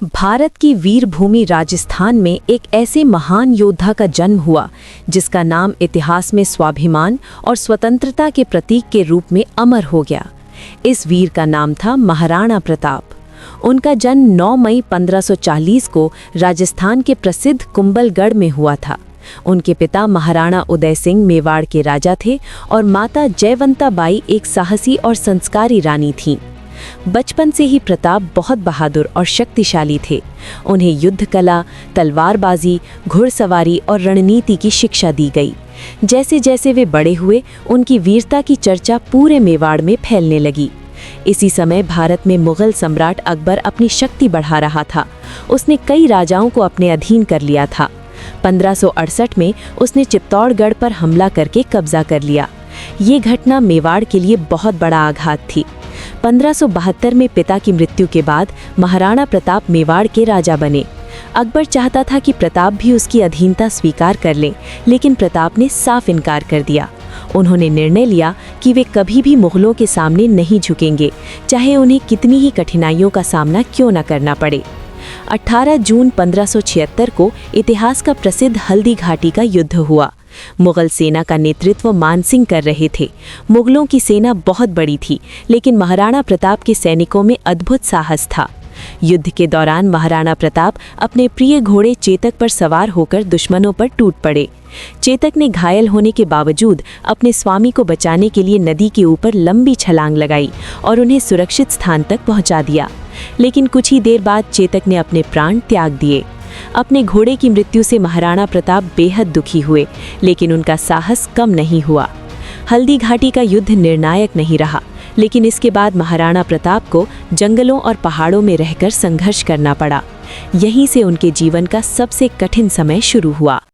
भारत की वीर भूमि राजस्थान में एक ऐसे महान योद्धा का जन्म हुआ जिसका नाम इतिहास में स्वाभिमान और स्वतंत्रता के प्रतीक के रूप में अमर हो गया। इस वीर का नाम था महाराणा प्रताप। उनका जन्म 9 मई 1540 को राजस्थान के प्रसिद्ध कुंभलगढ़ में हुआ था। उनके पिता महाराणा उदय सिंह मेवाड़ के राजा थे और माता जयवंता बाई एक साहसी और संस्कारी रानी थीं। बचपन से ही प्रताप बहुत बहादुर और शक्तिशाली थे। उन्हें युद्ध कला, तलवारबाजी, घुड़सवारी और रणनीति की शिक्षा दी गई। जैसे जैसे वे बड़े हुए, उनकी वीरता की चर्चा पूरे मेवाड़ में फैलने लगी। इसी समय भारत में मुगल सम्राट अकबर अपनी शक्ति बढ़ा रहा था। उसने कई राजाओं को अपने अधीन कर लिया था। 1568 में उसने चित्तौड़गढ़ पर हमला करके कब्जा कर लिया। ये घटना मेवाड़ के लिए बहुत बड़ा आघात थी। 1572 में पिता की मृत्यु के बाद महाराणा प्रताप मेवाड़ के राजा बने। अकबर चाहता था कि प्रताप भी उसकी अधीनता स्वीकार कर लें, लेकिन प्रताप ने साफ इनकार कर दिया। उन्होंने निर्णय लिया कि वे कभी भी मुगलों के सामने नहीं झुकेंगे, चाहे उन्हें कितनी ही कठिनाइयों का सामना क्यों न करना पड़े। 18 जून 1576 को इतिहास का प्रसिद्ध हल्दी घाटी का युद्ध हुआ। मुगल सेना का नेतृत्व मानसिंह कर रहे थे। मुगलों की सेना बहुत बड़ी थी, लेकिन महाराणा प्रताप के सैनिकों में अद्भुत साहस था। युद्ध के दौरान महाराणा प्रताप अपने प्रिय घोड़े चेतक पर सवार होकर दुश्मनों पर टूट पड़े। चेतक ने घायल होने के बावजूद अपने स्वामी को बचाने के लिए नदी के ऊपर लंबी छलांग लगाई और उन्हें सुरक्षित स्थान तक पहुंचा दिया। लेकिन कुछ ही देर बाद चेतक ने अपने प्राण त्याग दिए। अपने घोड़े की मृत्यु से महाराणा प्रताप बेहद दुखी हुए, लेकिन उनका साहस कम नहीं हुआ। हल्दी घाटी का युद्ध निर्णायक नहीं रहा, लेकिन इसके बाद महाराणा प्रताप को जंगलों और पहाड़ों में रहकर संघर्ष करना पड़ा। यहीं से उनके जीवन का सबसे कठिन समय शुरू हुआ।